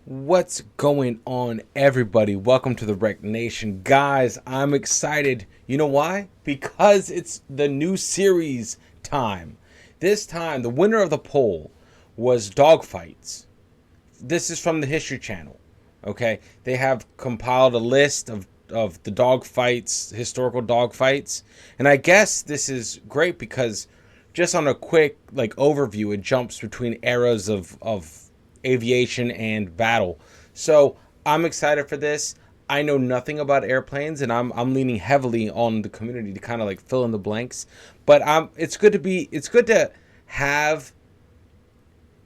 What's going on, everybody? Welcome to the Wreck Nation. Guys, I'm excited. You know why? Because it's the new series time. This time, the winner of the poll was Dogfights. This is from the History Channel. Okay? They have compiled a list of the dogfights, historical dogfights. And I guess this is great because just on a quick overview, it jumps between eras of aviation and battle. So I'm excited for this. I know nothing about airplanes, and I'm leaning heavily on the community to kind of fill in the blanks. But it's good to have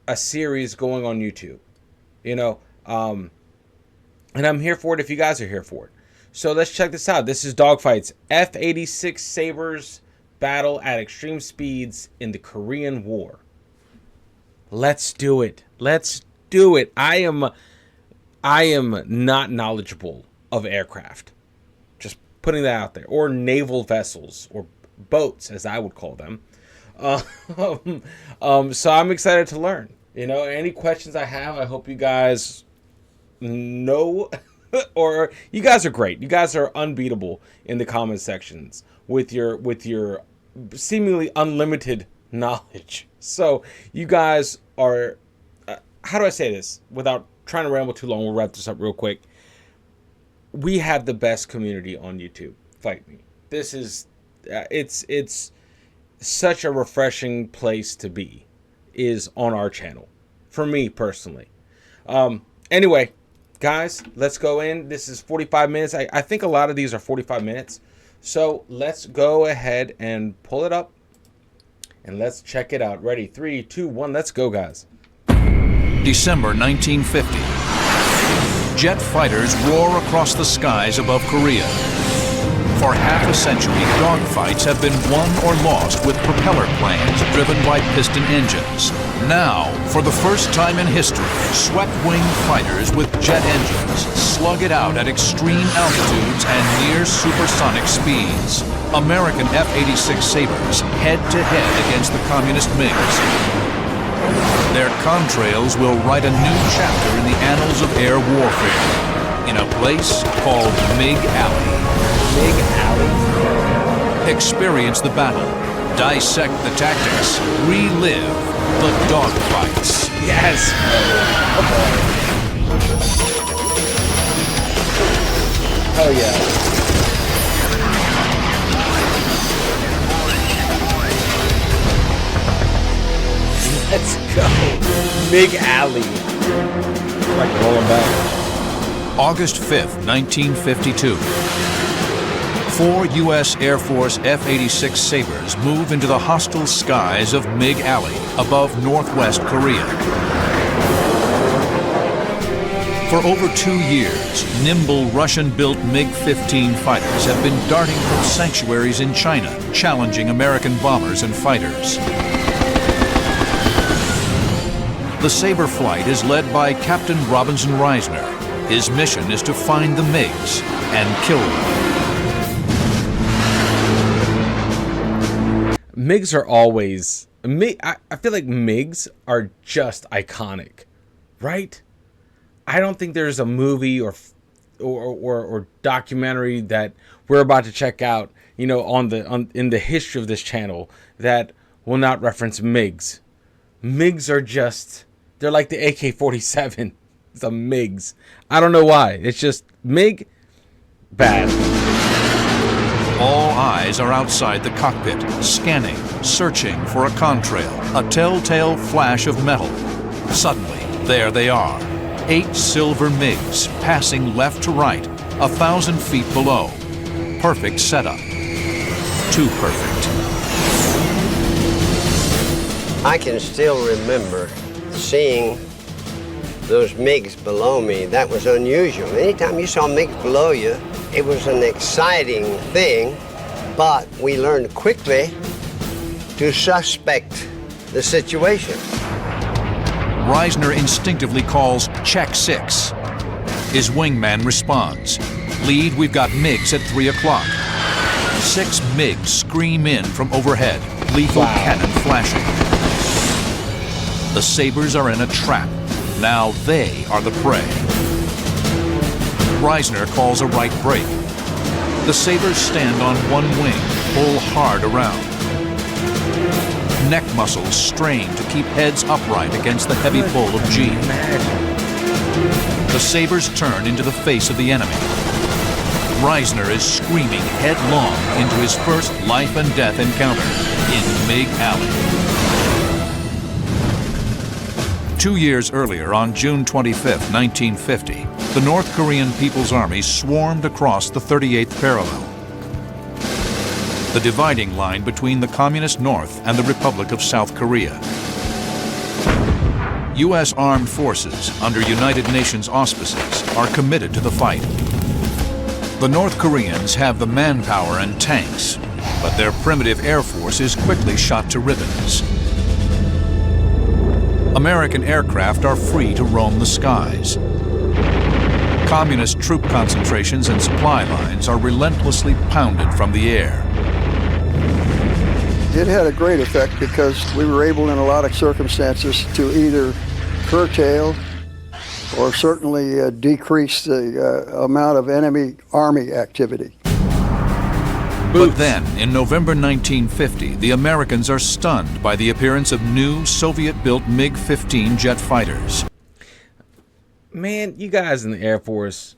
a series going on YouTube, and I'm here for it if you guys are here for it. So let's check this out. This is Dogfights. F-86 Sabres battle at extreme speeds in the Korean War. Let's do it. Let's do it. I am not knowledgeable of aircraft. Just putting that out there. Or naval vessels, or boats, as I would call them. So I'm excited to learn. Any questions I have, I hope you guys know. Or you guys are great. You guys are unbeatable in the comment sections with your seemingly unlimited knowledge. So you guys are, how do I say this without trying to ramble too long? We'll wrap this up real quick. We have the best community on YouTube. Fight me. This is, it's such a refreshing place to be, is on our channel, for me personally. Anyway, guys, let's go in. This is 45 minutes. I think a lot of these are 45 minutes. So let's go ahead and pull it up. And let's check it out. Ready? 3, 2, 1. Let's go, guys. December 1950. Jet fighters roar across the skies above Korea. For half a century, dogfights have been won or lost with propeller planes driven by piston engines. Now, for the first time in history, swept-wing fighters with jet engines slug it out at extreme altitudes and near supersonic speeds. American F-86 Sabres head-to-head against the communist MiGs. Their contrails will write a new chapter in the annals of air warfare in a place called MiG Alley. MiG Alley? Experience the battle, dissect the tactics, relive the dogfights. Yes! Hell yeah. Let's go. MiG Alley. Like rolling back. August 5th, 1952. 4 U.S. Air Force F-86 Sabres move into the hostile skies of MiG Alley above northwest Korea. For over 2 years, nimble Russian-built MiG-15 fighters have been darting from sanctuaries in China, challenging American bombers and fighters. The Sabre flight is led by Captain Robbie Risner. His mission is to find the MiGs and kill them. MiGs are always... I feel like MiGs are just iconic, right? I don't think there's a movie or documentary that we're about to check out, in the history of this channel that will not reference MiGs. MiGs are just... They're like the AK-47. The MiGs. I don't know why. It's just MiG, bad. All eyes are outside the cockpit, scanning, searching for a contrail, a telltale flash of metal. Suddenly, there they are. 8 silver MiGs passing left to right, 1,000 feet below. Perfect setup. Too perfect. I can still remember seeing those MiGs below me. That was unusual. Anytime you saw MiGs below you, it was an exciting thing, but we learned quickly to suspect the situation. Risner instinctively calls check 6. His wingman responds. Lead, we've got MiGs at 3 o'clock. 6 MiGs scream in from overhead, lethal cannon flashing. The Sabres are in a trap. Now they are the prey. Risner calls a right brake. The Sabres stand on one wing, pull hard around. Neck muscles strain to keep heads upright against the heavy pull of G. The Sabres turn into the face of the enemy. Risner is screaming headlong into his first life and death encounter in MiG Alley. 2 years earlier, on June 25, 1950, the North Korean People's Army swarmed across the 38th parallel, the dividing line between the Communist North and the Republic of South Korea. U.S. armed forces, under United Nations auspices, are committed to the fight. The North Koreans have the manpower and tanks, but their primitive air force is quickly shot to ribbons. American aircraft are free to roam the skies. Communist troop concentrations and supply lines are relentlessly pounded from the air. It had a great effect because we were able in a lot of circumstances to either curtail or certainly decrease the amount of enemy army activity. But then, in November 1950, the Americans are stunned by the appearance of new Soviet-built MiG-15 jet fighters. Man, you guys in the Air Force,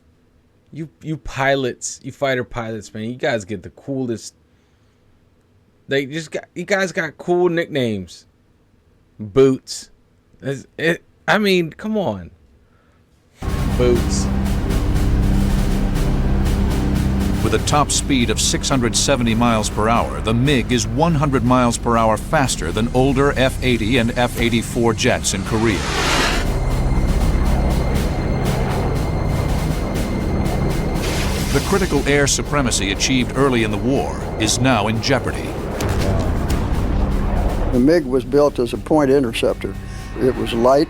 you pilots, you fighter pilots, man, you guys get the coolest. You guys got cool nicknames. Boots. I mean, come on. Boots. With a top speed of 670 miles per hour, the MiG is 100 miles per hour faster than older F-80 and F-84 jets in Korea. The critical air supremacy achieved early in the war is now in jeopardy. The MiG was built as a point interceptor. It was light.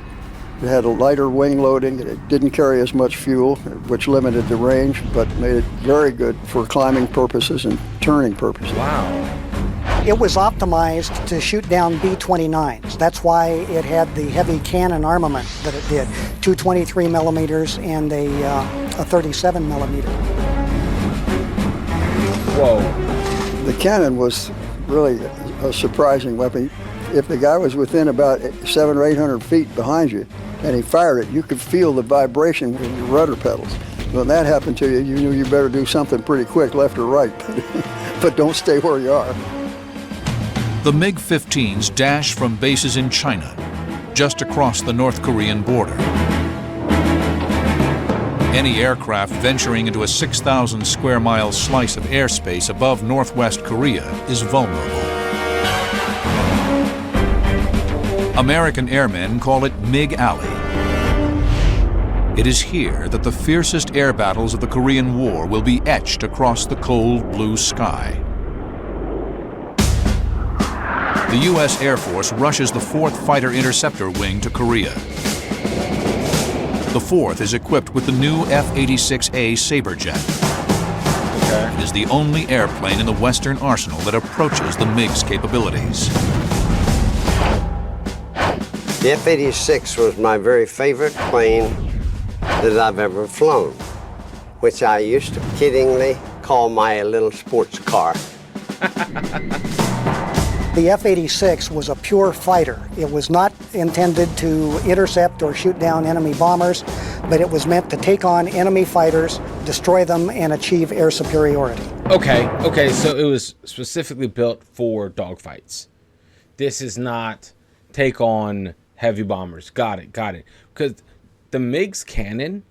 It had a lighter wing loading. It didn't carry as much fuel, which limited the range, but made it very good for climbing purposes and turning purposes. Wow. It was optimized to shoot down B-29s. That's why it had the heavy cannon armament that it did, 223 millimeters and a 37 millimeter. Whoa. The cannon was really a surprising weapon. If the guy was within about 700 or 800 feet behind you and he fired it, you could feel the vibration in your rudder pedals. When that happened to you, you knew you better do something pretty quick, left or right, but don't stay where you are. The MiG-15s dash from bases in China, just across the North Korean border. Any aircraft venturing into a 6,000 square mile slice of airspace above Northwest Korea is vulnerable. American airmen call it MiG Alley. It is here that the fiercest air battles of the Korean War will be etched across the cold blue sky. The U.S. Air Force rushes the 4th Fighter Interceptor Wing to Korea. The 4th is equipped with the new F-86A Sabre jet. It is the only airplane in the Western arsenal that approaches the MiG's capabilities. The F-86 was my very favorite plane that I've ever flown, which I used to kiddingly call my little sports car. The F-86 was a pure fighter. It was not intended to intercept or shoot down enemy bombers, but it was meant to take on enemy fighters, destroy them, and achieve air superiority. Okay, so it was specifically built for dogfights. This is not take on heavy bombers. Got it. Because the MiG's cannon,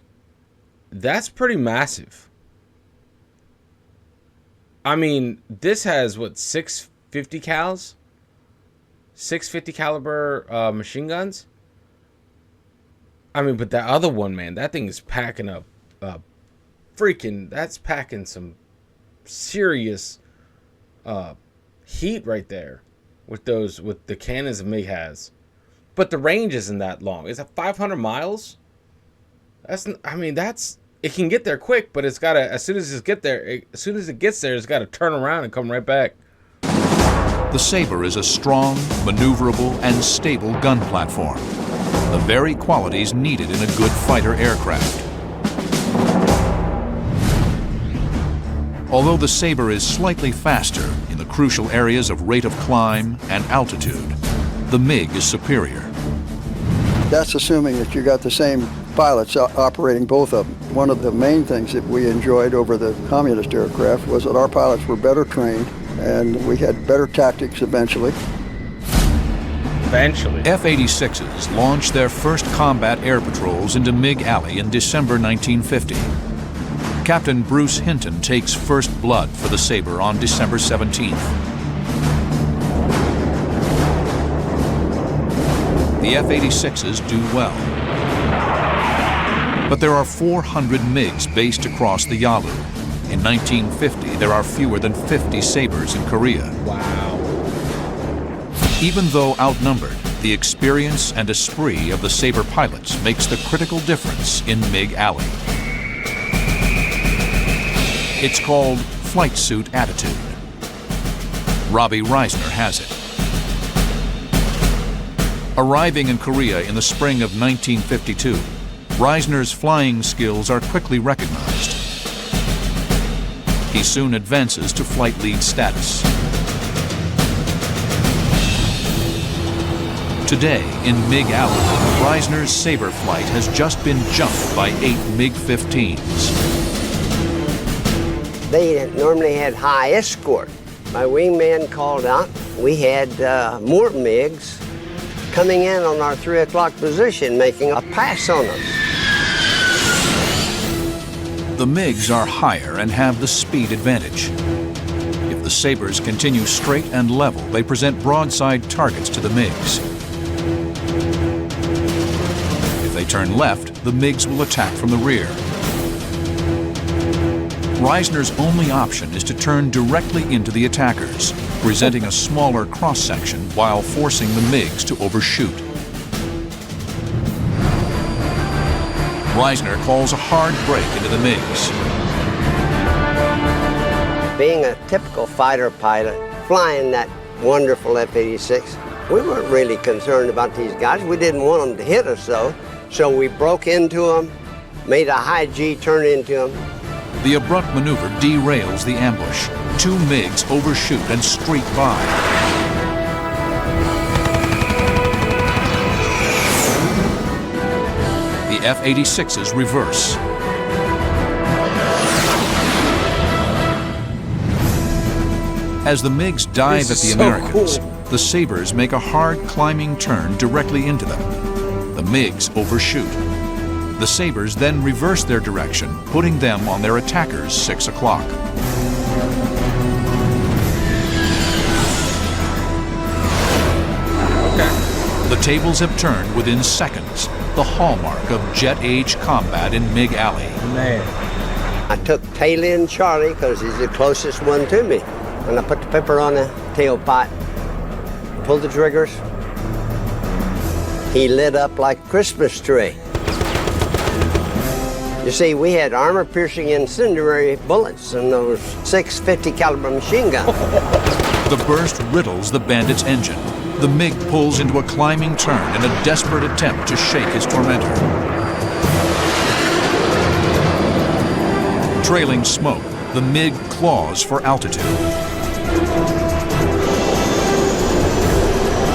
that's pretty massive. I mean, this has, what, 650 cals? 650 caliber machine guns? I mean, but that other one, man, that thing is packing up that's packing some serious heat right there with the cannons that MiG has. But the range isn't that long. Is it 500 miles? It can get there quick, but it's gotta, as soon as it gets there, it's gotta turn around and come right back. The Sabre is a strong, maneuverable, and stable gun platform. the very qualities needed in a good fighter aircraft. Although the Sabre is slightly faster in the crucial areas of rate of climb and altitude, the MiG is superior. That's assuming that you got the same pilots operating both of them. One of the main things that we enjoyed over the communist aircraft was that our pilots were better trained and we had better tactics eventually. F-86s launched their first combat air patrols into MiG Alley in December 1950. Captain Bruce Hinton takes first blood for the Sabre on December 17th. The F-86s do well. But there are 400 MiGs based across the Yalu. In 1950, there are fewer than 50 Sabres in Korea. Wow. Even though outnumbered, the experience and esprit of the Sabre pilots makes the critical difference in MiG Alley. It's called flight suit attitude. Robbie Risner has it. Arriving in Korea in the spring of 1952, Risner's flying skills are quickly recognized. He soon advances to flight lead status. Today, in MiG Alley, Risner's Sabre flight has just been jumped by 8 MiG-15s. They normally had high escort. My wingman called out. We had more MiGs coming in on our 3 o'clock position, making a pass on us. The MiGs are higher and have the speed advantage. If the Sabres continue straight and level, they present broadside targets to the MiGs. If they turn left, the MiGs will attack from the rear. Risner's only option is to turn directly into the attackers, presenting a smaller cross-section while forcing the MiGs to overshoot. Risner calls a hard break into the MiGs. Being a typical fighter pilot, flying that wonderful F-86, we weren't really concerned about these guys. We didn't want them to hit us, though. So we broke into them, made a high G turn into them. The abrupt maneuver derails the ambush. 2 MiGs overshoot and streak by. The F-86s reverse. As the MiGs dive at the Americans, the Sabres make a hard climbing turn directly into them. The MiGs overshoot. The Sabres then reverse their direction, putting them on their attackers' 6 o'clock. The tables have turned within seconds, the hallmark of jet-age combat in MiG Alley. Man. I took Taylor and Charlie because he's the closest one to me. And I put the pepper on the tailpipe, pulled the triggers. He lit up like a Christmas tree. You see, we had armor-piercing incendiary bullets in those 650 caliber machine guns. The burst riddles the bandit's engine. The MiG pulls into a climbing turn in a desperate attempt to shake his tormentor. Trailing smoke, the MiG claws for altitude.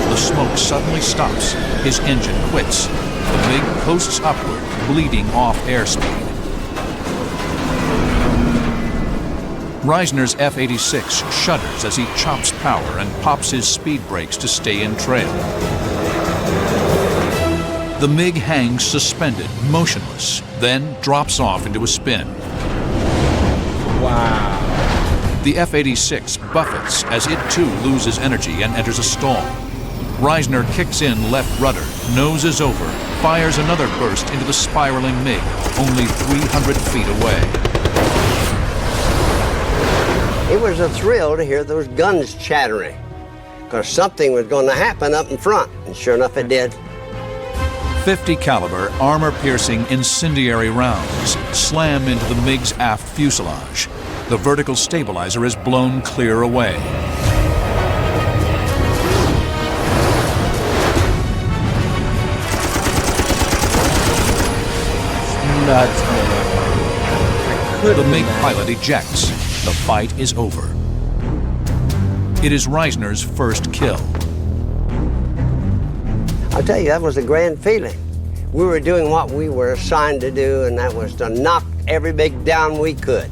The smoke suddenly stops. His engine quits. The MiG coasts upward, bleeding off airspeed. Risner's F-86 shudders as he chops power and pops his speed brakes to stay in trail. The MiG hangs suspended, motionless, then drops off into a spin. Wow. The F-86 buffets as it too loses energy and enters a stall. Risner kicks in left rudder, noses over, fires another burst into the spiraling MiG, only 300 feet away. It was a thrill to hear those guns chattering, because something was going to happen up in front, and sure enough it did. 50 caliber armor-piercing incendiary rounds slam into the MiG's aft fuselage. The vertical stabilizer is blown clear away. nuts, man. The MiG pilot ejects. The fight is over. It is Risner's first kill. I'll tell you, that was a grand feeling. We were doing what we were assigned to do, and that was to knock every MiG down we could.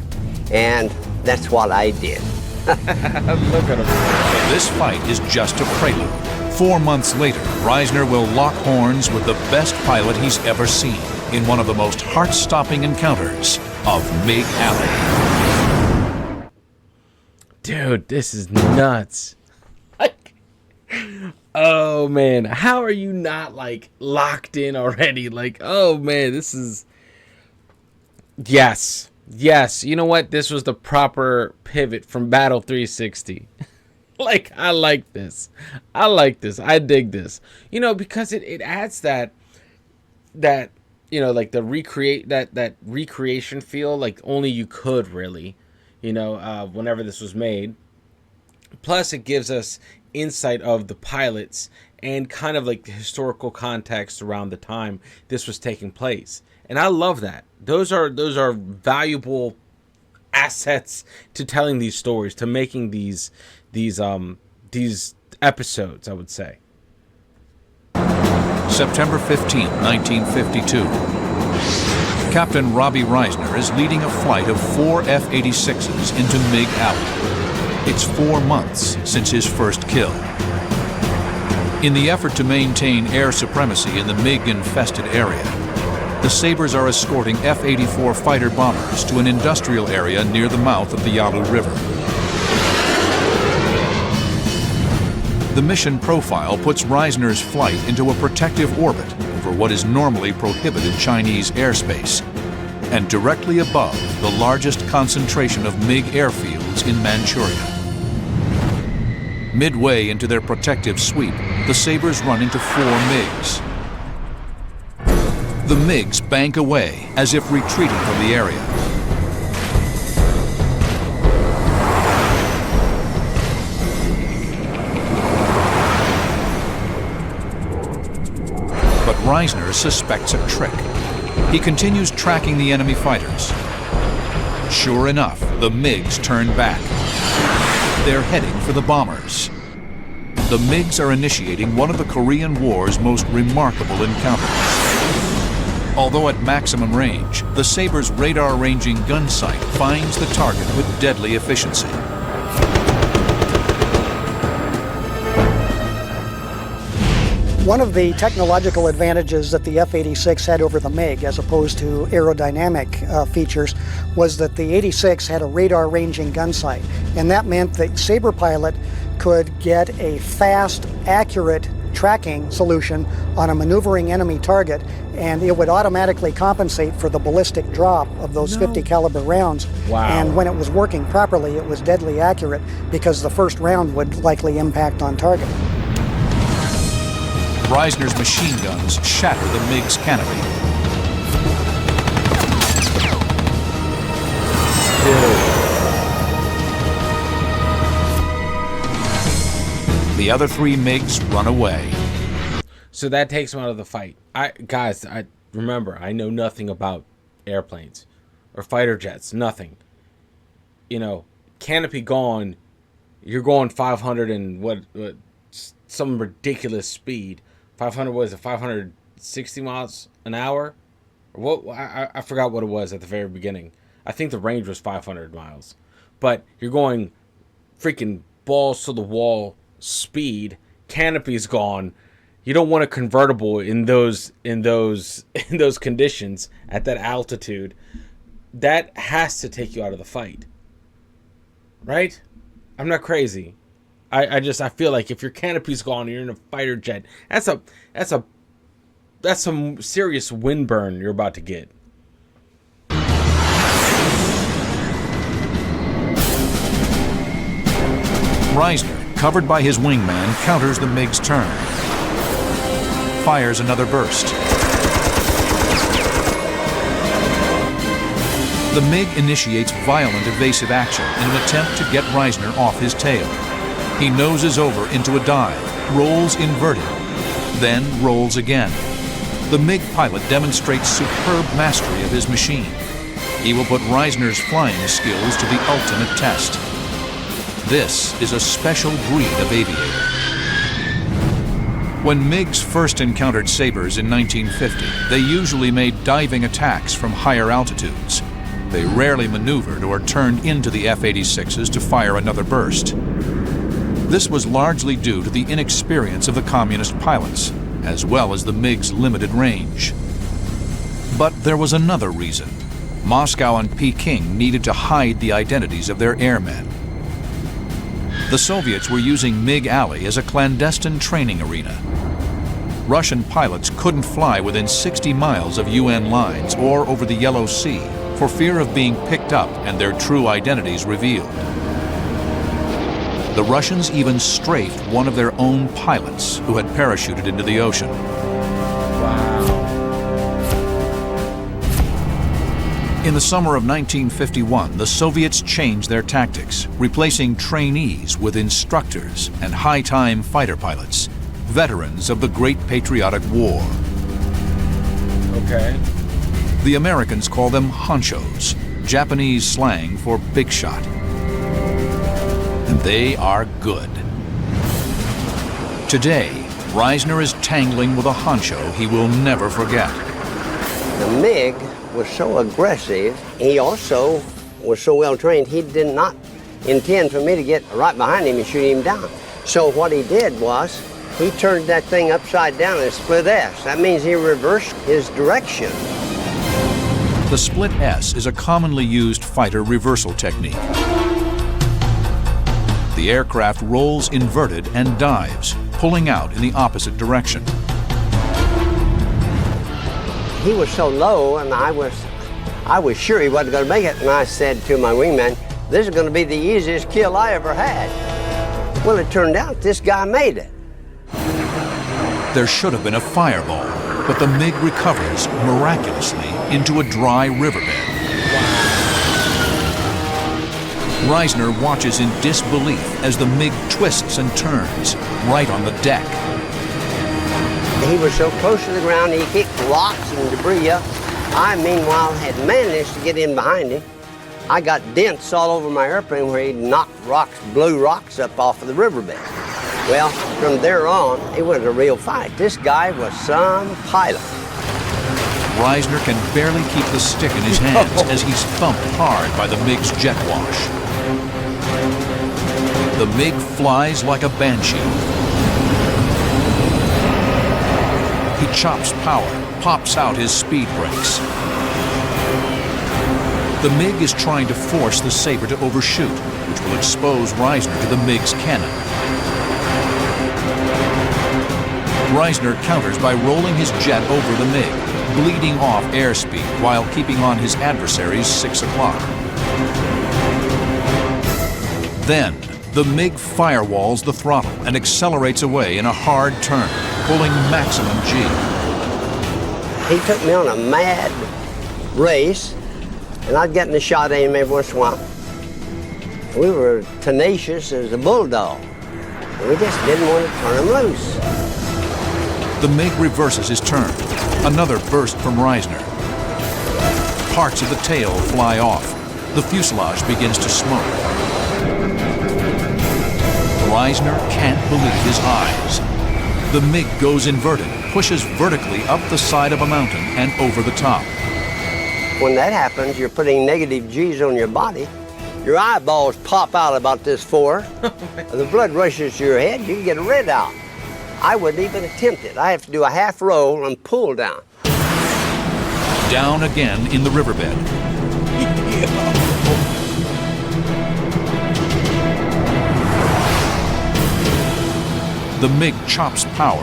And that's what I did. Look at him. But this fight is just a prelude. 4 months later, Risner will lock horns with the best pilot he's ever seen in one of the most heart-stopping encounters of MiG Alley. Dude, this is nuts. Like, oh man, how are you not like locked in already? Like, oh man, this is... Yes, you know what? This was the proper pivot from Battle 360. Like, I like this. I dig this. You know, because it adds that you know, like the recreation feel, like only you could really, you know, whenever this was made. Plus, it gives us insight of the pilots and kind of like the historical context around the time this was taking place. And I love that. Those are valuable assets to telling these stories, to making these episodes, I would say. September 15, 1952. Captain Robbie Risner is leading a flight of 4 F-86s into MiG Alley. It's 4 months since his first kill. In the effort to maintain air supremacy in the MiG-infested area, the Sabres are escorting F-84 fighter bombers to an industrial area near the mouth of the Yalu River. The mission profile puts Risner's flight into a protective orbit over what is normally prohibited Chinese airspace, and directly above the largest concentration of MiG airfields in Manchuria. Midway into their protective sweep, the Sabres run into 4 MiGs. The MiGs bank away as if retreating from the area. But Risner suspects a trick. He continues tracking the enemy fighters. Sure enough, the MiGs turn back. They're heading for the bombers. The MiGs are initiating one of the Korean War's most remarkable encounters. Although at maximum range, the Sabre's radar-ranging gun sight finds the target with deadly efficiency. One of the technological advantages that the F-86 had over the MiG, as opposed to aerodynamic features, was that the 86 had a radar-ranging gun sight, and that meant that Sabre pilot could get a fast, accurate tracking solution on a maneuvering enemy target, and it would automatically compensate for the ballistic drop of those 50 caliber rounds. Wow. And when it was working properly, it was deadly accurate because the first round would likely impact on target. Risner's machine guns shatter the MiG's canopy. The other 3 MiGs run away. So that takes him out of the fight. Guys, I remember, I know nothing about airplanes or fighter jets, nothing. You know, canopy gone, you're going 500 and what some ridiculous speed. 500, what is it, 560 miles an hour? Or what? I forgot what it was at the very beginning. I think the range was 500 miles. But you're going freaking balls to the wall speed, canopy's gone. You don't want a convertible in those conditions at that altitude. That has to take you out of the fight. Right? I'm not crazy. I feel like if your canopy's gone and you're in a fighter jet, that's some serious wind burn you're about to get. Risner, covered by his wingman, counters the MiG's turn. Fires another burst. The MiG initiates violent evasive action in an attempt to get Risner off his tail. He noses over into a dive, rolls inverted, then rolls again. the MiG pilot demonstrates superb mastery of his machine. He will put Risner's flying skills to the ultimate test. This is a special breed of aviator. When MiGs first encountered Sabres in 1950, they usually made diving attacks from higher altitudes. They rarely maneuvered or turned into the F-86s to fire another burst. This was largely due to the inexperience of the communist pilots, as well as the MiG's limited range. But there was another reason. Moscow and Peking needed to hide the identities of their airmen. The Soviets were using MiG Alley as a clandestine training arena. Russian pilots couldn't fly within 60 miles of UN lines or over the Yellow Sea for fear of being picked up and their true identities revealed. The Russians even strafed one of their own pilots who had parachuted into the ocean. In the summer of 1951, the Soviets changed their tactics, replacing trainees with instructors and high-time fighter pilots, veterans of the Great Patriotic War. Okay. The Americans call them Honchos, Japanese slang for big shot. And they are good. Today, Risner is tangling with a Honcho he will never forget. The MiG was so aggressive. He also was so well trained, he did not intend for me to get right behind him and shoot him down. So what he did was, he turned that thing upside down and split S. That means he reversed his direction. The split S is a commonly used fighter reversal technique. The aircraft rolls inverted and dives, pulling out in the opposite direction. He was so low, and I was sure he wasn't going to make it, and I said to my wingman, this is going to be the easiest kill I ever had. Well, it turned out this guy made it. There should have been a fireball, but the MiG recovers miraculously into a dry riverbed. Risner watches in disbelief as the MiG twists and turns right on the deck. He was so close to the ground, he kicked rocks and debris up. I, meanwhile, had managed to get in behind him. I got dents all over my airplane where he knocked rocks, blew rocks up off of the riverbed. Well, from there on, it was a real fight. This guy was some pilot. Risner can barely keep the stick in his hands as he's thumped hard by the MiG's jet wash. The MiG flies like a banshee. He chops power, pops out his speed brakes. The MiG is trying to force the Sabre to overshoot, which will expose Risner to the MiG's cannon. Risner counters by rolling his jet over the MiG, bleeding off airspeed while keeping on his adversary's 6 o'clock. Then, the MiG firewalls the throttle and accelerates away in a hard turn, pulling maximum G. He took me on a mad race, and I'd get in the shot at him every once in a while. We were tenacious as a bulldog. We just didn't want to turn him loose. The MiG reverses his turn. Another burst from Risner. Parts of the tail fly off. The fuselage begins to smoke. Risner can't believe his eyes. The MiG goes inverted, pushes vertically up the side of a mountain and over the top. When that happens, you're putting negative G's on your body. Your eyeballs pop out about this far. The blood rushes to your head, you can get a red out. I wouldn't even attempt it. I have to do a half roll and pull down. Down again in the riverbed. The MiG chops power.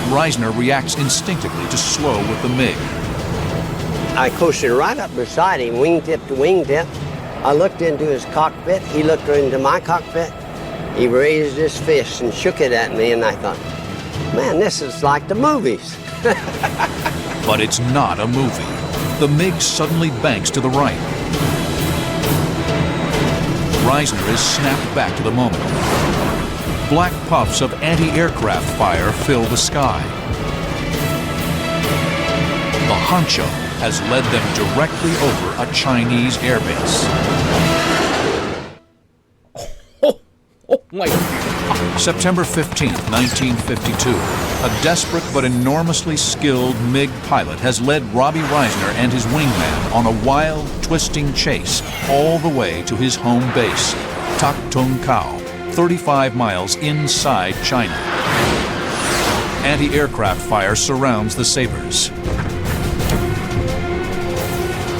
Risner reacts instinctively to slow with the MiG. I coasted right up beside him, wingtip to wingtip. I looked into his cockpit. He looked into my cockpit. He raised his fist and shook it at me, and I thought, man, this is like the movies. But it's not a movie. The MiG suddenly banks to the right. Risner is snapped back to the moment. Black puffs of anti-aircraft fire fill the sky. The Honcho has led them directly over a Chinese airbase. Oh my God. September 15, 1952. A desperate but enormously skilled MiG pilot has led Robbie Risner and his wingman on a wild, twisting chase all the way to his home base, Tak Tung Kao, 35 miles inside China. Anti-aircraft fire surrounds the Sabres.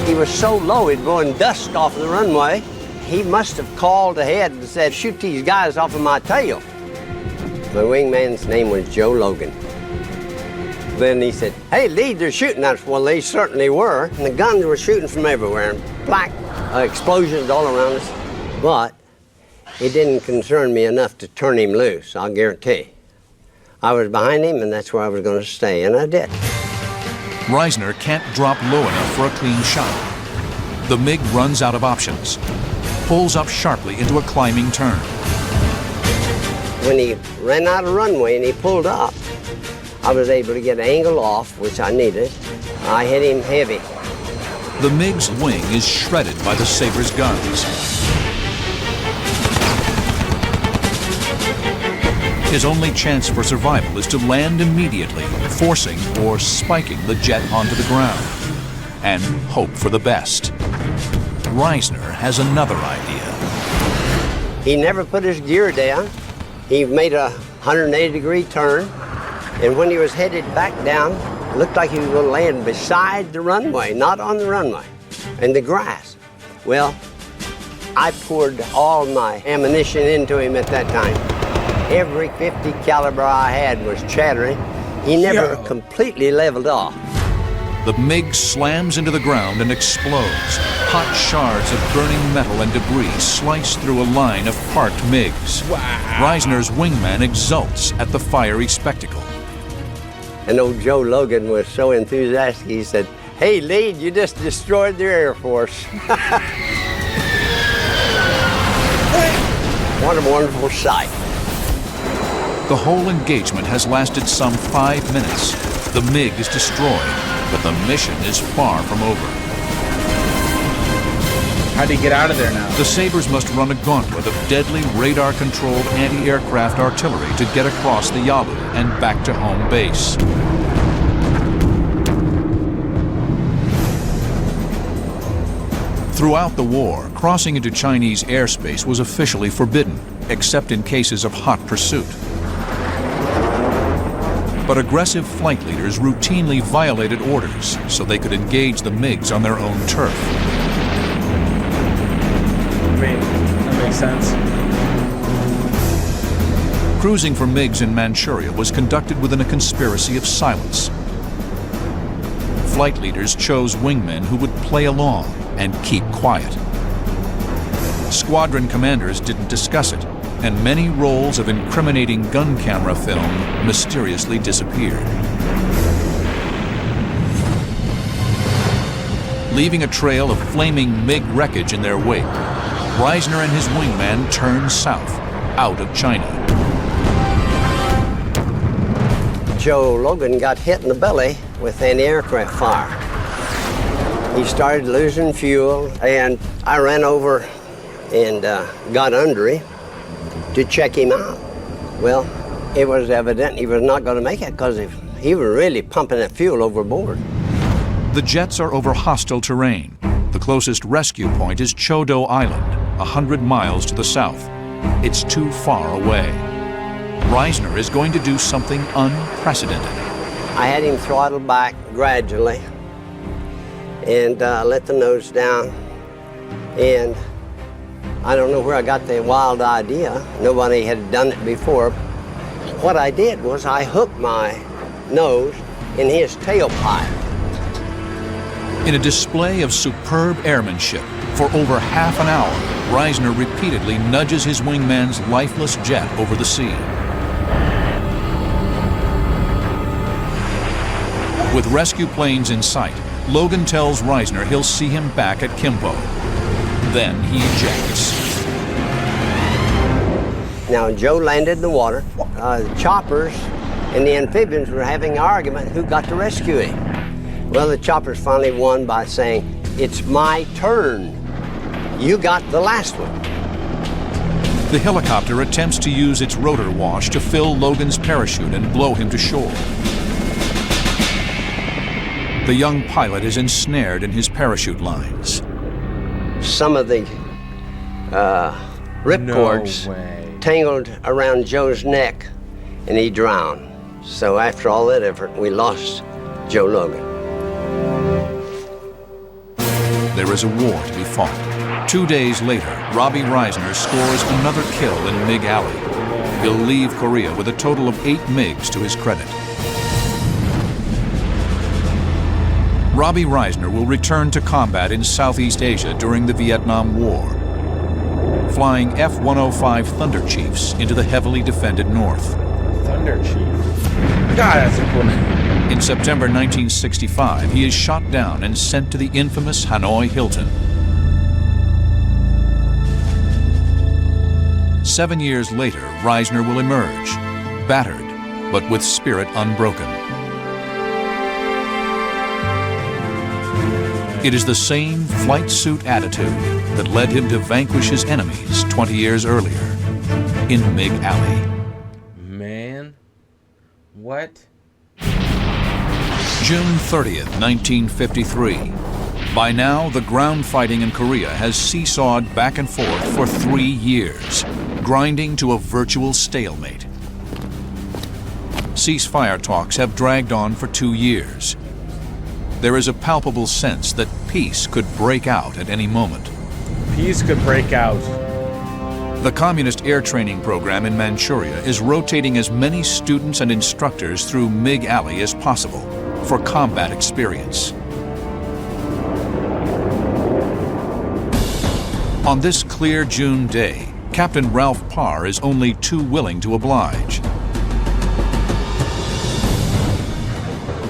He was so low, he'd blowing dust off the runway. He must have called ahead and said, shoot these guys off of my tail. My wingman's name was Joe Logan. Then he said, hey, lead, they're shooting at us. Well, they certainly were. And the guns were shooting from everywhere, and black explosions all around us. But it didn't concern me enough to turn him loose, I'll guarantee. I was behind him, and that's where I was going to stay, and I did. Risner can't drop low enough for a clean shot. The MiG runs out of options, pulls up sharply into a climbing turn. When he ran out of runway and he pulled up, I was able to get an angle off, which I needed. I hit him heavy. The MiG's wing is shredded by the Sabres' guns. His only chance for survival is to land immediately, forcing or spiking the jet onto the ground, and hope for the best. Risner has another idea. He never put his gear down. He made a 180-degree turn, and when he was headed back down, it looked like he was going to land beside the runway, not on the runway, in the grass. Well, I poured all my ammunition into him at that time. Every .50 caliber I had was chattering. He never completely leveled off. The MiG slams into the ground and explodes. Hot shards of burning metal and debris slice through a line of parked MiGs. Wow. Risner's wingman exults at the fiery spectacle. And old Joe Logan was so enthusiastic, he said, hey, lead, you just destroyed their Air Force. What a wonderful sight. The whole engagement has lasted some 5 minutes. The MiG is destroyed, but the mission is far from over. How do you get out of there now? The Sabres must run a gauntlet of deadly radar-controlled anti-aircraft artillery to get across the Yalu and back to home base. Throughout the war, crossing into Chinese airspace was officially forbidden, except in cases of hot pursuit. But aggressive flight leaders routinely violated orders so they could engage the MiGs on their own turf. I mean, that makes sense. Cruising for MiGs in Manchuria was conducted within a conspiracy of silence. Flight leaders chose wingmen who would play along and keep quiet. Squadron commanders didn't discuss it, and many rolls of incriminating gun camera film mysteriously disappeared. Leaving a trail of flaming MiG wreckage in their wake, Risner and his wingman turned south, out of China. Joe Logan got hit in the belly with anti-aircraft fire. He started losing fuel, and I ran over and got under him to check him out. Well, it was evident he was not going to make it because he was really pumping that fuel overboard. The jets are over hostile terrain. The closest rescue point is Chodo Island, 100 miles to the south. It's too far away. Risner is going to do something unprecedented. I had him throttled back gradually and let the nose down. And I don't know where I got the wild idea. Nobody had done it before. What I did was I hooked my nose in his tailpipe. In a display of superb airmanship, for over half an hour, Risner repeatedly nudges his wingman's lifeless jet over the sea. With rescue planes in sight, Logan tells Risner he'll see him back at Kimpo. Then he ejects. Now, Joe landed in the water. The choppers and the amphibians were having an argument who got to rescue him. Well, the choppers finally won by saying, "It's my turn. You got the last one." The helicopter attempts to use its rotor wash to fill Logan's parachute and blow him to shore. The young pilot is ensnared in his parachute lines. Some of the ripcords tangled around Joe's neck, and he drowned. So after all that effort, we lost Joe Logan. There is a war to be fought. 2 days later, Robbie Risner scores another kill in MiG Alley. He'll leave Korea with a total of 8 MiGs to his credit. Robbie Risner will return to combat in Southeast Asia during the Vietnam War, flying F-105 Thunder Chiefs into the heavily defended north. Thunder Chief. God, that's a cool name. In September 1965, he is shot down and sent to the infamous Hanoi Hilton. 7 years later, Risner will emerge, battered, but with spirit unbroken. It is the same flight suit attitude that led him to vanquish his enemies 20 years earlier in MiG Alley. Man, what? June 30th, 1953. By now, the ground fighting in Korea has seesawed back and forth for 3 years, grinding to a virtual stalemate. Ceasefire talks have dragged on for 2 years. There is a palpable sense that peace could break out at any moment. Peace could break out. The communist air training program in Manchuria is rotating as many students and instructors through MiG Alley as possible for combat experience. On this clear June day, Captain Ralph Parr is only too willing to oblige.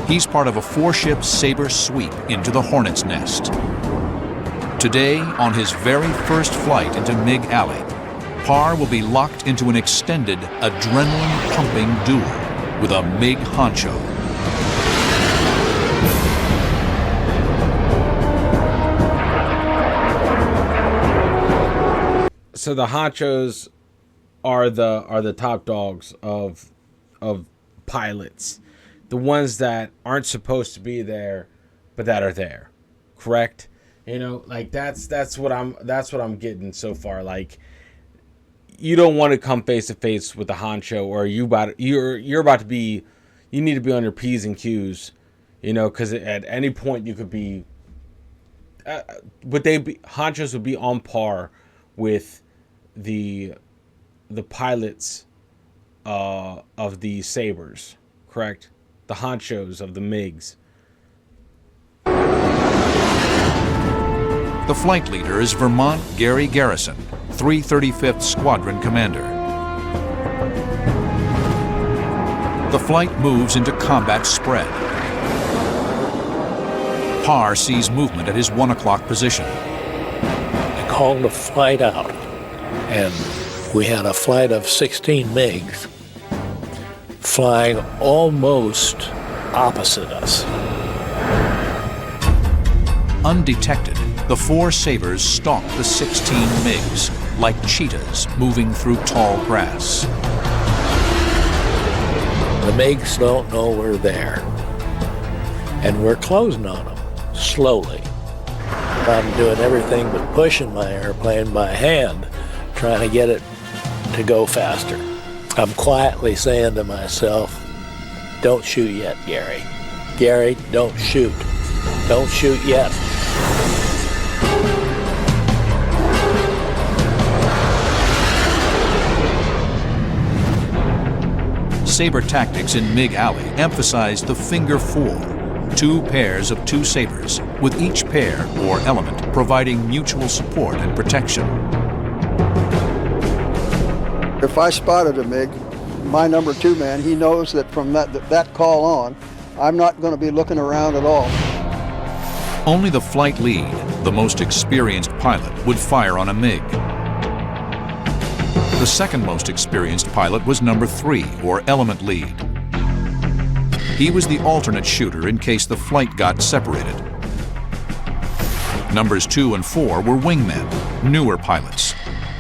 He's part of a 4-ship Sabre sweep into the Hornet's Nest. Today, on his very first flight into MiG Alley, Parr will be locked into an extended, adrenaline-pumping duel with a MiG Honcho. So the Honchos are the top dogs of pilots. The ones that aren't supposed to be there, but that are there, correct? You know, like that's what I'm getting so far. Like, you don't want to come face to face with the Honcho, or you need to be on your P's and Q's, you know, because at any point you could be. Honchos would be on par with the pilots of the Sabres, correct? The Honchos of the MiGs. The flight leader is Vermont Gary Garrison, 335th Squadron Commander. The flight moves into combat spread. Parr sees movement at his 1 o'clock position. I called the flight out, and we had a flight of 16 MiGs flying almost opposite us. Undetected, the 4 Sabres stalk the 16 MiGs like cheetahs moving through tall grass. The MiGs don't know we're there, and we're closing on them slowly. I'm doing everything but pushing my airplane by hand, trying to get it to go faster. I'm quietly saying to myself, "Don't shoot yet, Gary. Gary, don't shoot. Don't shoot yet." Sabre tactics in MiG Alley emphasize the finger 4, 2 pairs of 2 sabers, with each pair or element providing mutual support and protection. If I spotted a MiG, my number 2 man, he knows that from that call on, I'm not going to be looking around at all. Only the flight lead, the most experienced pilot, would fire on a MiG. The second most experienced pilot was number 3, or element lead. He was the alternate shooter in case the flight got separated. Numbers 2 and 4 were wingmen, newer pilots,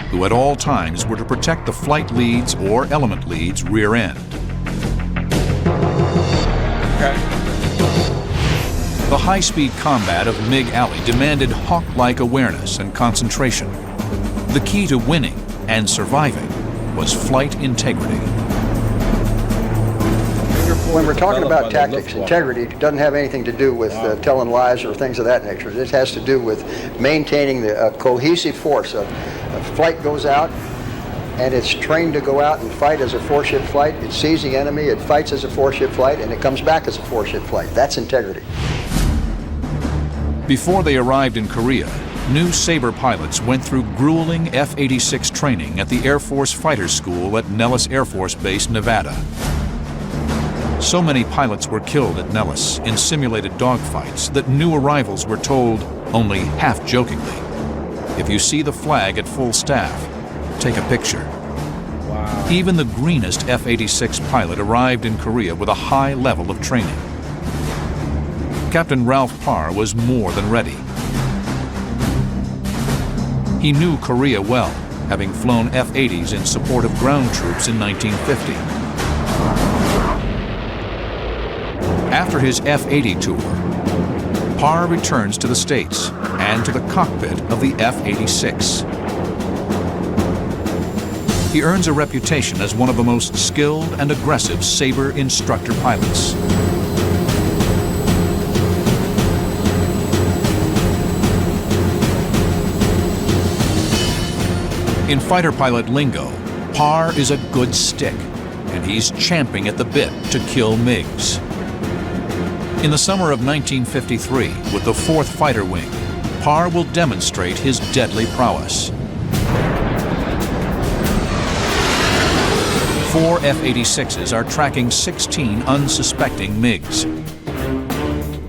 who at all times were to protect the flight lead's or element lead's rear end. Okay. The high-speed combat of MiG Alley demanded hawk-like awareness and concentration. The key to winning and surviving was flight integrity. When we're talking about tactics, integrity doesn't have anything to do with telling lies or things of that nature. It has to do with maintaining the cohesive force. A flight goes out, and it's trained to go out and fight as a 4-ship flight. It sees the enemy, it fights as a 4-ship flight, and it comes back as a 4-ship flight. That's integrity. Before they arrived in Korea, new Sabre pilots went through grueling F-86 training at the Air Force Fighter School at Nellis Air Force Base, Nevada. So many pilots were killed at Nellis in simulated dogfights that new arrivals were told, only half-jokingly, "If you see the flag at full staff, take a picture." Wow. Even the greenest F-86 pilot arrived in Korea with a high level of training. Captain Ralph Parr was more than ready. He knew Korea well, having flown F-80s in support of ground troops in 1950. After his F-80 tour, Parr returns to the States and to the cockpit of the F-86. He earns a reputation as one of the most skilled and aggressive Sabre instructor pilots. In fighter pilot lingo, Parr is a good stick, and he's champing at the bit to kill MiGs. In the summer of 1953, with the 4th Fighter Wing, Parr will demonstrate his deadly prowess. 4 F-86s are tracking 16 unsuspecting MiGs.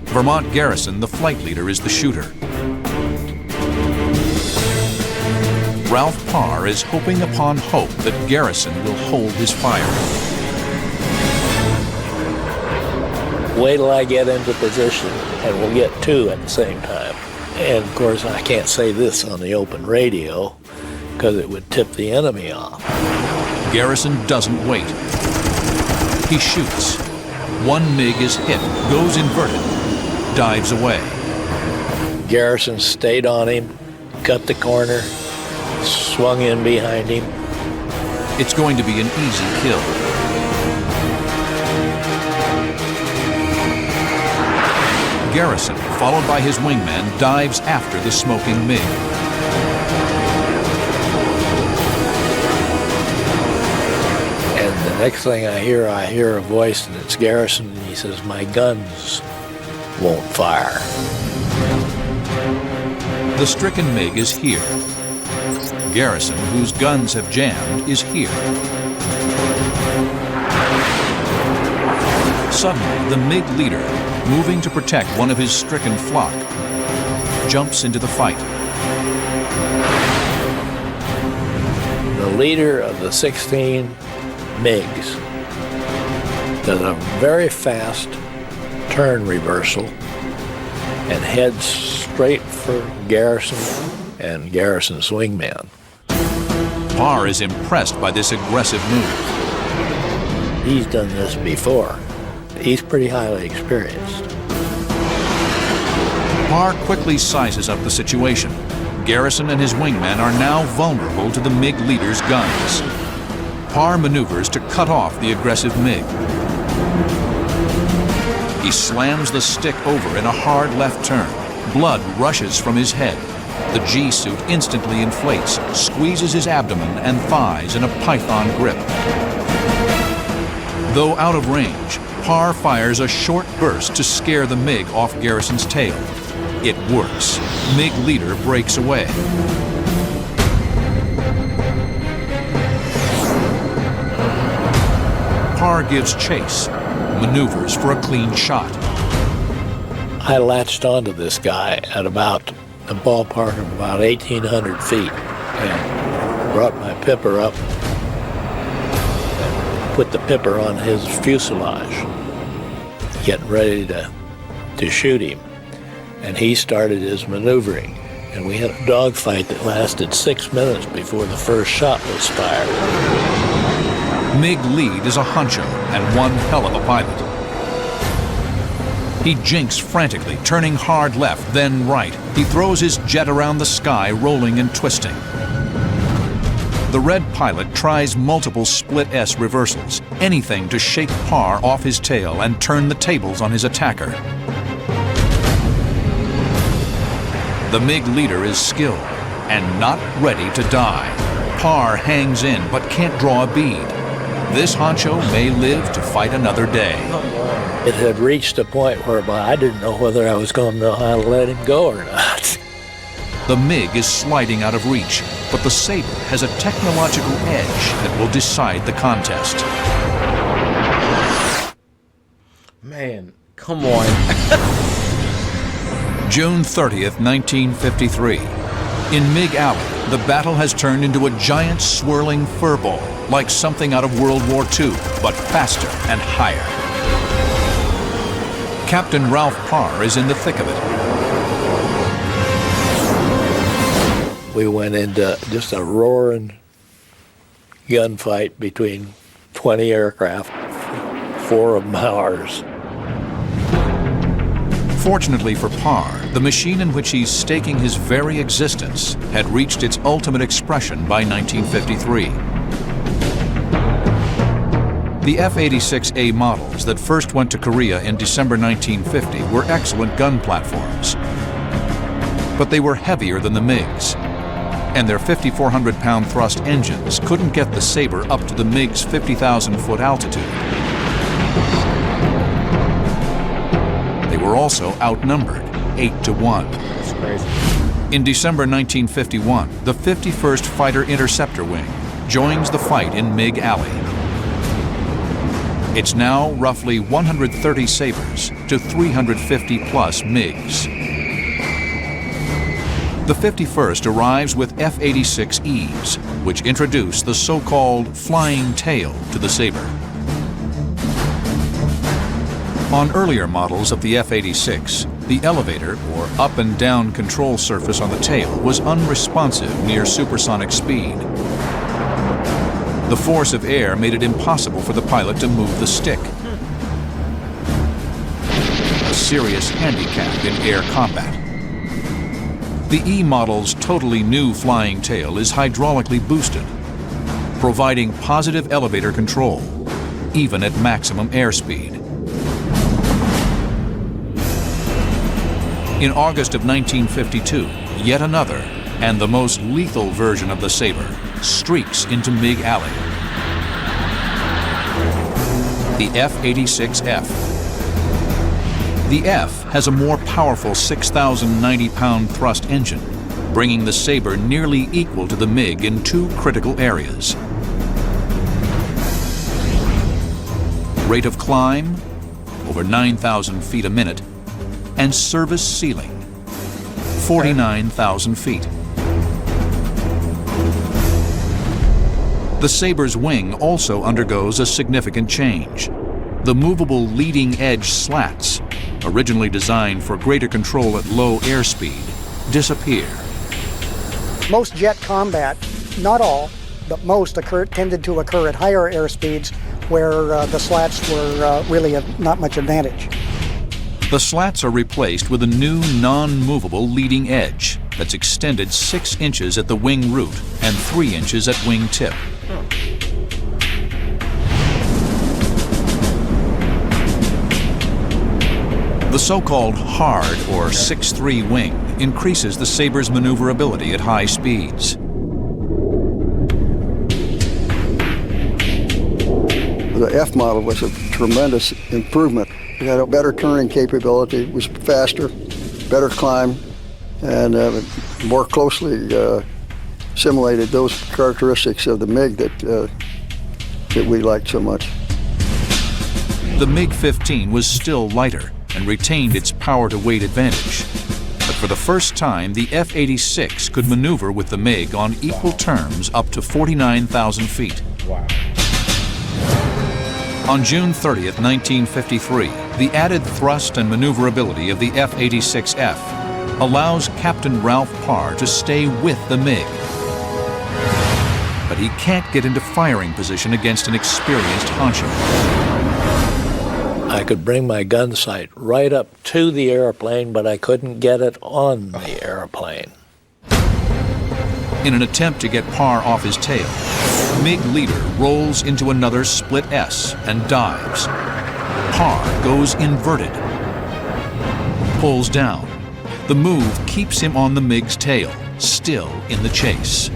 Vermont Garrison, the flight leader, is the shooter. Ralph Parr is hoping upon hope that Garrison will hold his fire. Wait till I get into position, and we'll get 2 at the same time. And of course, I can't say this on the open radio, because it would tip the enemy off. Garrison doesn't wait. He shoots. One MiG is hit, goes inverted, dives away. Garrison stayed on him, cut the corner, swung in behind him. It's going to be an easy kill. Garrison, followed by his wingman, dives after the smoking MiG. And the next thing I hear a voice, and it's Garrison, and he says, "My guns won't fire." The stricken MiG is here. Garrison, whose guns have jammed, is here. Suddenly, the MiG leader, moving to protect one of his stricken flock, jumps into the fight. The leader of the 16 MiGs does a very fast turn reversal and heads straight for Garrison and Garrison's wingman. Parr is impressed by this aggressive move. He's done this before. He's pretty highly experienced. Parr quickly sizes up the situation. Garrison and his wingman are now vulnerable to the MiG leader's guns. Parr maneuvers to cut off the aggressive MiG. He slams the stick over in a hard left turn. Blood rushes from his head. The G-suit instantly inflates, squeezes his abdomen and thighs in a python grip. Though out of range, Parr fires a short burst to scare the MiG off Garrison's tail. It works. MiG leader breaks away. Parr gives chase, maneuvers for a clean shot. I latched onto this guy at about a ballpark of about 1,800 feet and brought my pipper up put the pipper on his fuselage, getting ready to shoot him. And he started his maneuvering. And we had a dogfight that lasted 6 minutes before the first shot was fired. MiG lead is a Honcho and one hell of a pilot. He jinks frantically, turning hard left, then right. He throws his jet around the sky, rolling and twisting. The red pilot tries multiple split-S reversals, anything to shake Parr off his tail and turn the tables on his attacker. The MiG leader is skilled and not ready to die. Parr hangs in but can't draw a bead. This Honcho may live to fight another day. It had reached a point whereby I didn't know whether I was going to know how to let him go or not. The MiG is sliding out of reach, but the Sabre has a technological edge that will decide the contest. Man, come on. June 30th, 1953. In MiG Alley, the battle has turned into a giant swirling furball, like something out of World War II, but faster and higher. Captain Ralph Parr is in the thick of it. We went into just a roaring gunfight between 20 aircraft, 4 of them ours. Fortunately for Parr, the machine in which he's staking his very existence had reached its ultimate expression by 1953. The F-86A models that first went to Korea in December 1950 were excellent gun platforms. But they were heavier than the MiGs, and their 5,400-pound thrust engines couldn't get the Sabre up to the MiG's 50,000-foot altitude. They were also outnumbered, 8-1. That's crazy. In December 1951, the 51st Fighter Interceptor Wing joins the fight in MiG Alley. It's now roughly 130 Sabres to 350-plus MiGs. The 51st arrives with F-86Es, which introduce the so-called flying tail to the Sabre. On earlier models of the F-86, the elevator, or up and down control surface on the tail, was unresponsive near supersonic speed. The force of air made it impossible for the pilot to move the stick. A serious handicap in air combat. The E model's totally new flying tail is hydraulically boosted, providing positive elevator control, even at maximum airspeed. In August of 1952, yet another, and the most lethal version of the Sabre, streaks into MiG Alley. The F-86F. The F has a more powerful 6,090-pound thrust engine, bringing the Sabre nearly equal to the MiG in 2 critical areas. Rate of climb, over 9,000 feet a minute, and service ceiling, 49,000 feet. The Sabre's wing also undergoes a significant change. The movable leading edge slats, originally designed for greater control at low airspeed, disappear. Most jet combat, not all, but most tended to occur at higher airspeeds where the slats were really not much advantage. The slats are replaced with a new non-movable leading edge that's extended 6 inches at the wing root and 3 inches at wing tip. The so-called hard or 6-3 wing increases the Sabre's maneuverability at high speeds. The F model was a tremendous improvement. It had a better turning capability, was faster, better climb, and more closely simulated those characteristics of the MiG that we liked so much. The MiG-15 was still lighter and retained its power-to-weight advantage. But for the first time, the F-86 could maneuver with the MiG on equal terms up to 49,000 feet. Wow. On June 30th, 1953, the added thrust and maneuverability of the F-86F allows Captain Ralph Parr to stay with the MiG. But he can't get into firing position against an experienced Honcho. I could bring my gun sight right up to the airplane, but I couldn't get it on the airplane. In an attempt to get Parr off his tail, MiG leader rolls into another split S and dives. Parr goes inverted, pulls down. The move keeps him on the MiG's tail, still in the chase.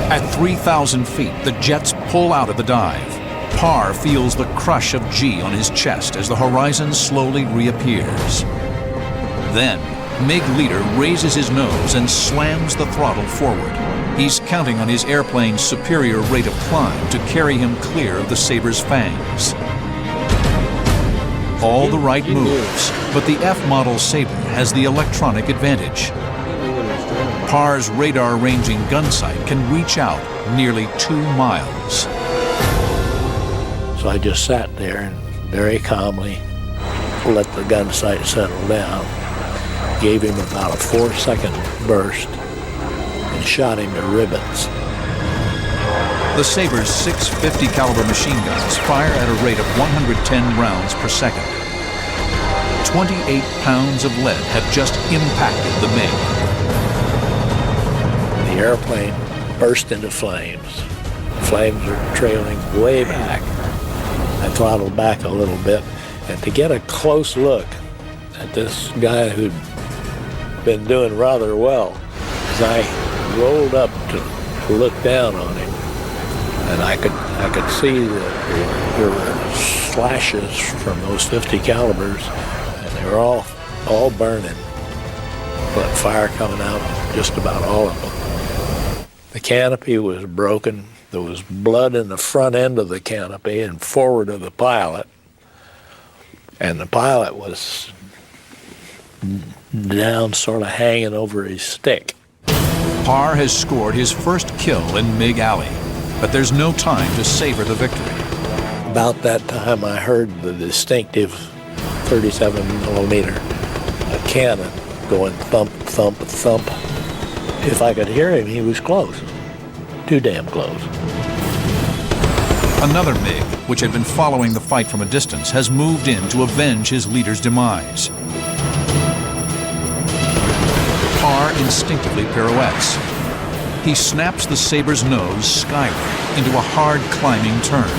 At 3,000 feet, the jets pull out of the dive. Parr feels the crush of G on his chest as the horizon slowly reappears. Then, MiG leader raises his nose and slams the throttle forward. He's counting on his airplane's superior rate of climb to carry him clear of the Sabre's fangs. All the right moves, but the F-model Sabre has the electronic advantage. Parr's radar-ranging gun sight can reach out nearly 2 miles. So I just sat there and very calmly let the gun sight settle down, gave him about a 4-second burst, and shot him to ribbons. The Sabre's 650 caliber machine guns fire at a rate of 110 rounds per second. 28 pounds of lead have just impacted the MiG. The airplane burst into flames. The flames are trailing way back. I throttled back a little bit, and to get a close look at this guy who'd been doing rather well, as I rolled up to look down on him, and I could see that there were slashes from those 50 calibers, and they were all burning, but fire coming out of just about all of them. The canopy was broken. There was blood in the front end of the canopy and forward of the pilot, and the pilot was down, sort of hanging over his stick. Parr has scored his first kill in MiG Alley, but there's no time to savor the victory. About that time, I heard the distinctive 37mm cannon going thump, thump, thump. If I could hear him, he was close. Too damn close. Another MiG, which had been following the fight from a distance, has moved in to avenge his leader's demise. Parr instinctively pirouettes. He snaps the Sabre's nose skyward into a hard climbing turn.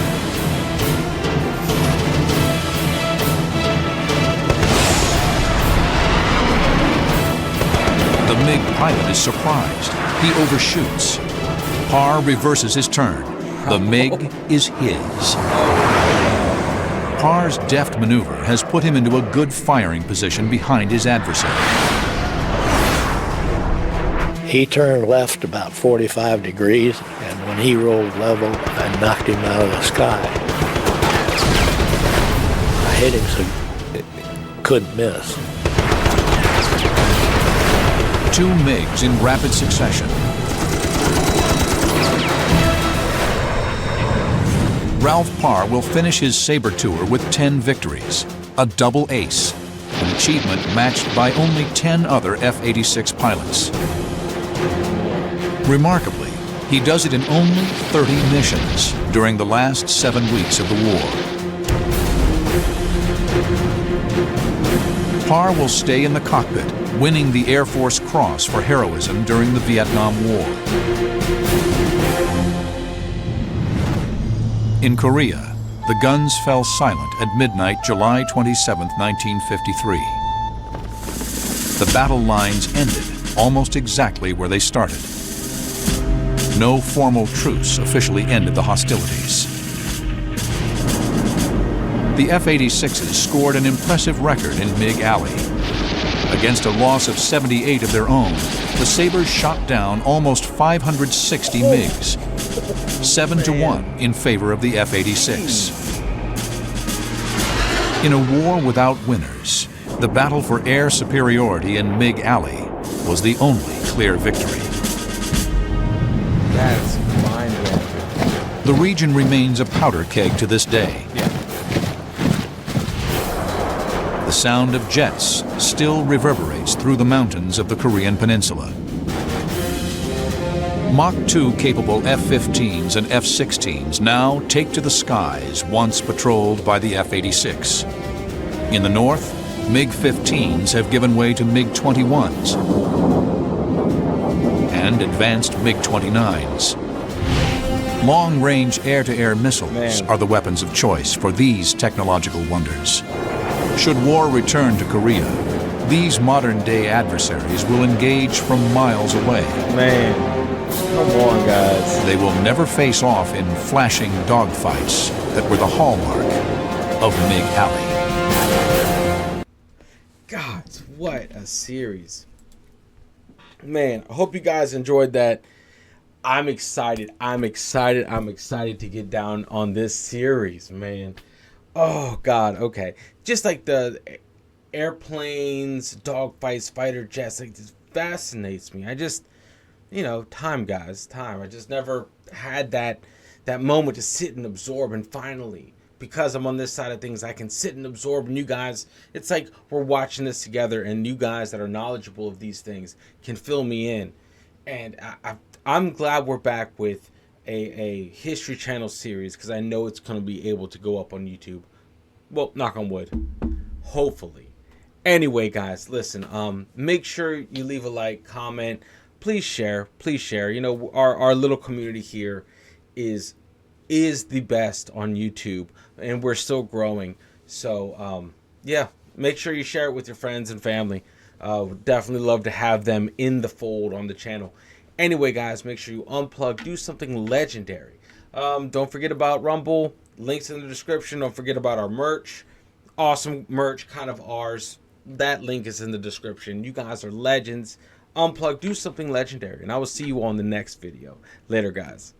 The MiG pilot is surprised. He overshoots. Parr reverses his turn. The MiG is his. Parr's deft maneuver has put him into a good firing position behind his adversary. He turned left about 45 degrees, and when he rolled level, I knocked him out of the sky. I hit him so it couldn't miss. 2 MiGs in rapid succession. Ralph Parr will finish his Sabre tour with 10 victories, a double ace, an achievement matched by only 10 other F-86 pilots. Remarkably, he does it in only 30 missions during the last 7 weeks of the war. Parr will stay in the cockpit, winning the Air Force Cross for heroism during the Vietnam War. In Korea, the guns fell silent at midnight, July 27, 1953. The battle lines ended almost exactly where they started. No formal truce officially ended the hostilities. The F-86s scored an impressive record in MiG Alley. Against a loss of 78 of their own, the Sabres shot down almost 560 MiGs, 7-1 in favor of the F-86. In a war without winners, the battle for air superiority in MiG Alley was the only clear victory. That's mind-blowing. The region remains a powder keg to this day, sound of jets still reverberates through the mountains of the Korean peninsula. Mach 2 capable F-15s and F-16s now take to the skies once patrolled by the F-86. In the north, MiG-15s have given way to MiG-21s and advanced MiG-29s. Long-range air-to-air missiles are the weapons of choice for these technological wonders. Should war return to Korea, these modern-day adversaries will engage from miles away. Man, come on, guys. They will never face off in flashing dogfights that were the hallmark of MiG Alley. God, what a series. Man, I hope you guys enjoyed that. I'm excited to get down on this series, man. Oh, God, okay. Just like the airplanes, dogfights, fighter jets, like, this fascinates me. I just, you know, time, guys, time. I just never had that moment to sit and absorb, and finally, because I'm on this side of things, I can sit and absorb, and you guys, it's like we're watching this together, and you guys that are knowledgeable of these things can fill me in. And I'm glad we're back with a History Channel series, because I know it's going to be able to go up on YouTube. Well, knock on wood. Hopefully. Anyway, guys, listen, make sure you leave a like, comment. Please share. Please share. You know, our little community here is the best on YouTube, and we're still growing. So, yeah, make sure you share it with your friends and family. Would definitely love to have them in the fold on the channel. Anyway, guys, make sure you unplug, do something legendary. Don't forget about Rumble. Links in the description. Don't forget about our merch. Awesome merch, kind of ours. That link is in the description. You guys are legends. Unplug, do something legendary, and I will see you on the next video. Later, guys.